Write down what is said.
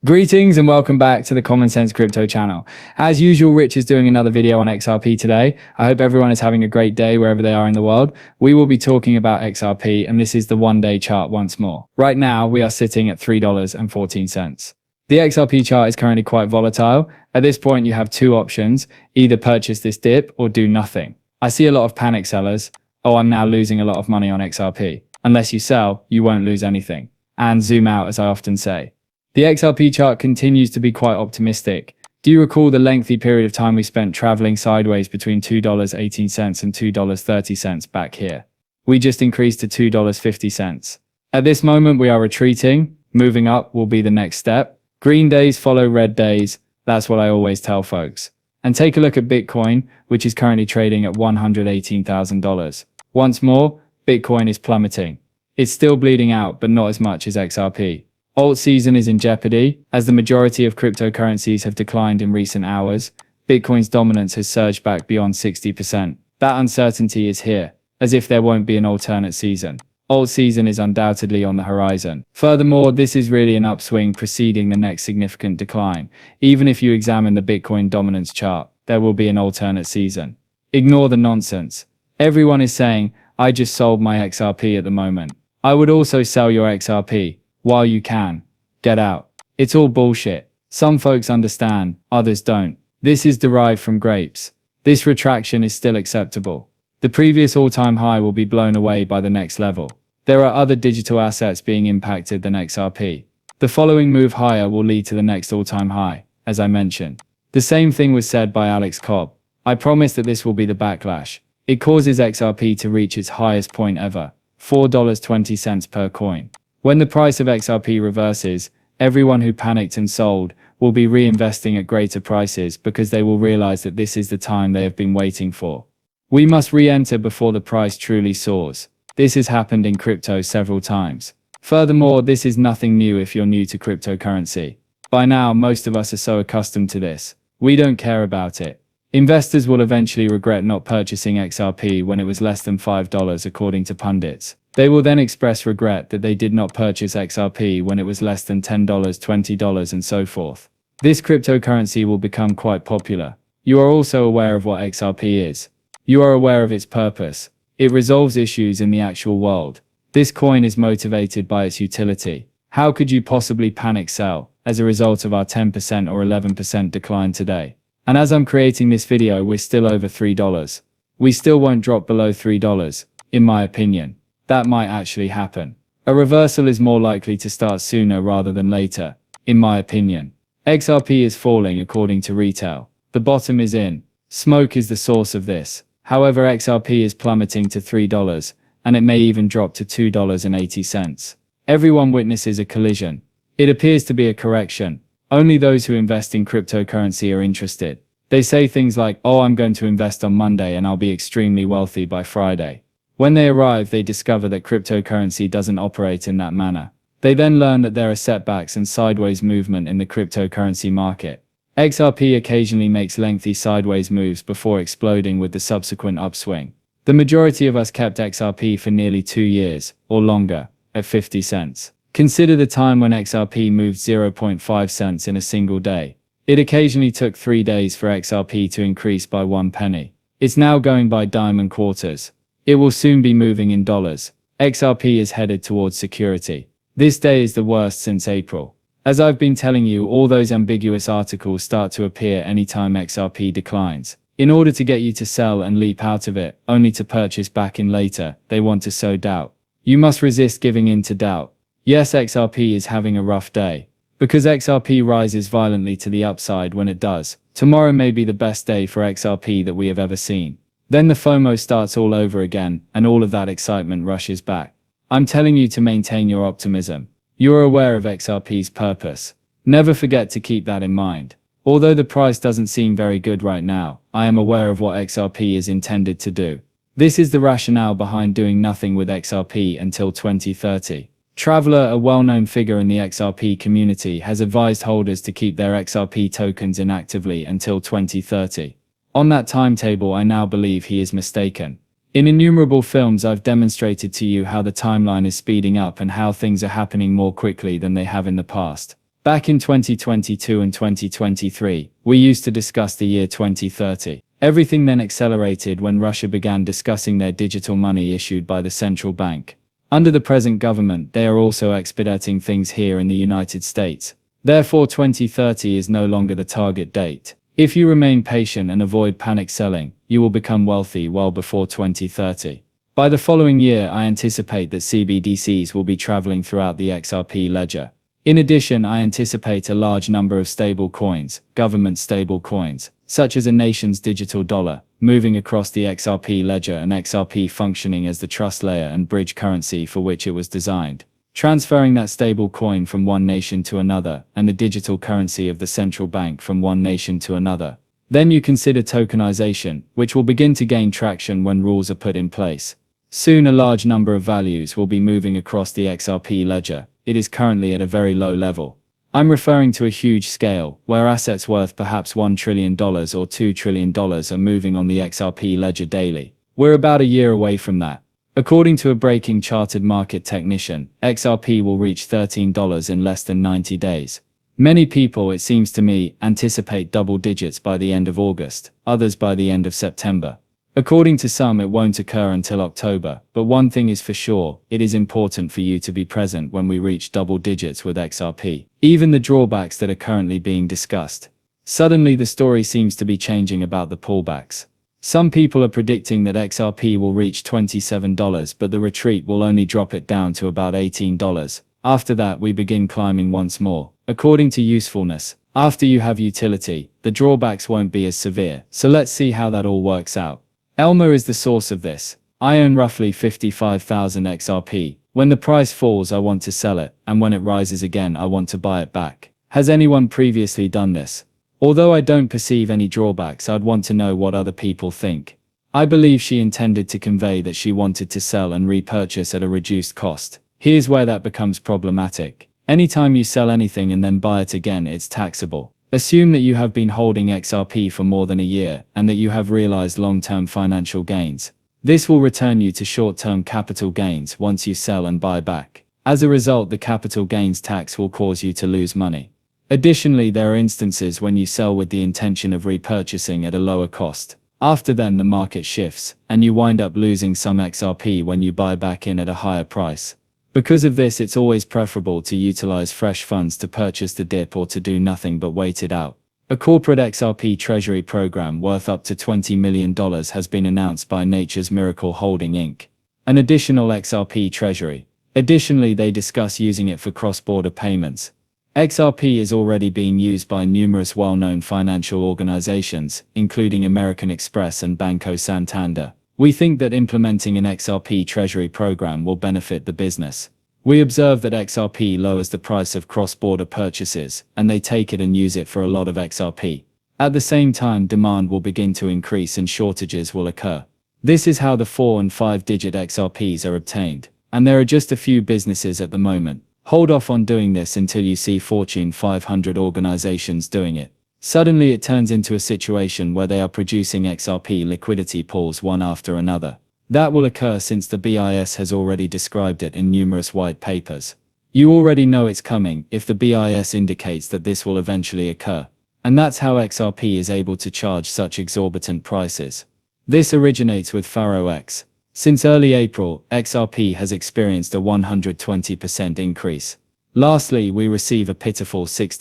Greetings and welcome back to the Common Sense Crypto channel. As usual, Rich is doing another video on XRP today. I hope everyone is having a great day wherever they are in the world. We will be talking about XRP, and this is the one-day chart once more. Right now, we are sitting at $3.14. The XRP chart is currently quite volatile. At this point, you have two options: either purchase this dip or do nothing. I see a lot of panic sellers. Oh, I'm now losing a lot of money on XRP. Unless you sell, you won't lose anything. And zoom out, as I often say. The XRP chart continues to be quite optimistic. Do you recall the lengthy period of time we spent traveling sideways between $2.18 and $2.30 back here? We just increased to $2.50. At this moment, we are retreating. Moving up will be the next step. Green days follow red days. That's what I always tell folks. And take a look at Bitcoin, which is currently trading at $118,000. Once more, Bitcoin is plummeting. It's still bleeding out, but not as much as XRP. Alt season is in jeopardy, as the majority of cryptocurrencies have declined in recent hours. Bitcoin's dominance has surged back beyond 60%. That uncertainty is here, as if there won't be an alternate season. Alt season is undoubtedly on the horizon. Furthermore, this is really an upswing preceding the next significant decline. Even if you examine the Bitcoin dominance chart, there will be an alternate season. Ignore the nonsense. Everyone is saying, I just sold my XRP at the moment. I would also sell your XRP. While you can, get out. It's all bullshit. Some folks understand, others don't. This is derived from grapes. This retraction is still acceptable. The previous all-time high will be blown away by the next level. There are other digital assets being impacted than XRP. The following move higher will lead to the next all-time high, as I mentioned. The same thing was said by Alex Cobb. I promise that this will be the backlash. It causes XRP to reach its highest point ever, $4.20 per coin. When the price of XRP reverses, everyone who panicked and sold will be reinvesting at greater prices because they will realize that this is the time they have been waiting for. We must re-enter before the price truly soars. This has happened in crypto several times. Furthermore, this is nothing new if you're new to cryptocurrency. By now, most of us are so accustomed to this. We don't care about it. Investors will eventually regret not purchasing XRP when it was less than $5 according to pundits. They will then express regret that they did not purchase XRP when it was less than $10, $20 and so forth. This cryptocurrency will become quite popular. You are also aware of what XRP is. You are aware of its purpose. It resolves issues in the actual world. This coin is motivated by its utility. How could you possibly panic sell as a result of our 10% or 11% decline today? And as I'm creating this video, we're still over $3. We still won't drop below $3, in my opinion. That might actually happen. A reversal is more likely to start sooner rather than later, in my opinion. XRP is falling according to retail. The bottom is in. Smoke is the source of this. However, XRP is plummeting to $3, and it may even drop to $2.80. Everyone witnesses a collision. It appears to be a correction. Only those who invest in cryptocurrency are interested. They say things like, oh, I'm going to invest on Monday and I'll be extremely wealthy by Friday. When they arrive, they discover that cryptocurrency doesn't operate in that manner. They then learn that there are setbacks and sideways movement in the cryptocurrency market. XRP occasionally makes lengthy sideways moves before exploding with the subsequent upswing. The majority of us kept XRP for nearly 2 years, or longer, at 50 cents. Consider the time when XRP moved 0.5 cents in a single day. It occasionally took 3 days for XRP to increase by 1 penny. It's now going by dime and quarters. It will soon be moving in dollars. XRP is headed towards security. This day is the worst since April. As I've been telling you, all those ambiguous articles start to appear anytime XRP declines. In order to get you to sell and leap out of it, only to purchase back in later, they want to sow doubt. You must resist giving in to doubt. Yes, XRP is having a rough day. Because XRP rises violently to the upside when it does, tomorrow may be the best day for XRP that we have ever seen. Then the FOMO starts all over again, and all of that excitement rushes back. I'm telling you to maintain your optimism. You are aware of XRP's purpose. Never forget to keep that in mind. Although the price doesn't seem very good right now, I am aware of what XRP is intended to do. This is the rationale behind doing nothing with XRP until 2030. Traveler, a well-known figure in the XRP community, has advised holders to keep their XRP tokens inactively until 2030. On that timetable, I now believe he is mistaken. In innumerable films, I've demonstrated to you how the timeline is speeding up and how things are happening more quickly than they have in the past. Back in 2022 and 2023, we used to discuss the year 2030. Everything then accelerated when Russia began discussing their digital money issued by the central bank. Under the present government, they are also expediting things here in the United States. Therefore, 2030 is no longer the target date. If you remain patient and avoid panic selling, you will become wealthy well before 2030. By the following year, I anticipate that CBDCs will be traveling throughout the XRP ledger. In addition, I anticipate a large number of stable coins, government stable coins, such as a nation's digital dollar, moving across the XRP ledger and XRP functioning as the trust layer and bridge currency for which it was designed, transferring that stable coin from one nation to another and the digital currency of the central bank from one nation to another. Then you consider tokenization, which will begin to gain traction when rules are put in place. Soon a large number of values will be moving across the XRP ledger. It is currently at a very low level. I'm referring to a huge scale, where assets worth perhaps $1 trillion or $2 trillion are moving on the XRP ledger daily. We're about a year away from that. According to a breaking chartered market technician, XRP will reach $13 in less than 90 days. Many people, it seems to me, anticipate double digits by the end of August, others by the end of September. According to some, it won't occur until October, but one thing is for sure, it is important for you to be present when we reach double digits with XRP. Even the drawbacks that are currently being discussed. Suddenly the story seems to be changing about the pullbacks. Some people are predicting that XRP will reach $27, but the retreat will only drop it down to about $18. After that, we begin climbing once more. According to usefulness, after you have utility, the drawbacks won't be as severe. So let's see how that all works out. Elma is the source of this. I own roughly 55,000 XRP. When the price falls, I want to sell it, and when it rises again, I want to buy it back. Has anyone previously done this? Although I don't perceive any drawbacks, I'd want to know what other people think. I believe she intended to convey that she wanted to sell and repurchase at a reduced cost. Here's where that becomes problematic. Anytime you sell anything and then buy it again, it's taxable. Assume that you have been holding XRP for more than a year, and that you have realized long-term financial gains. This will return you to short-term capital gains once you sell and buy back. As a result, the capital gains tax will cause you to lose money. Additionally, there are instances when you sell with the intention of repurchasing at a lower cost. After then, the market shifts, and you wind up losing some XRP when you buy back in at a higher price. Because of this, it's always preferable to utilize fresh funds to purchase the dip or to do nothing but wait it out. A corporate XRP Treasury program worth up to $20 million has been announced by Nature's Miracle Holding Inc. An additional XRP Treasury. Additionally, they discuss using it for cross-border payments. XRP is already being used by numerous well-known financial organizations, including American Express and Banco Santander. We think that implementing an XRP Treasury program will benefit the business. We observe that XRP lowers the price of cross-border purchases, and they take it and use it for a lot of XRP. At the same time, demand will begin to increase and shortages will occur. This is how the 4- and 5-digit XRPs are obtained, and there are just a few businesses at the moment. Hold off on doing this until you see Fortune 500 organizations doing it. Suddenly it turns into a situation where they are producing XRP liquidity pools one after another. That will occur since the BIS has already described it in numerous white papers. You already know it's coming if the BIS indicates that this will eventually occur. And that's how XRP is able to charge such exorbitant prices. This originates with Pharaoh X. Since early April, XRP has experienced a 120% increase. Lastly, we receive a pitiful 60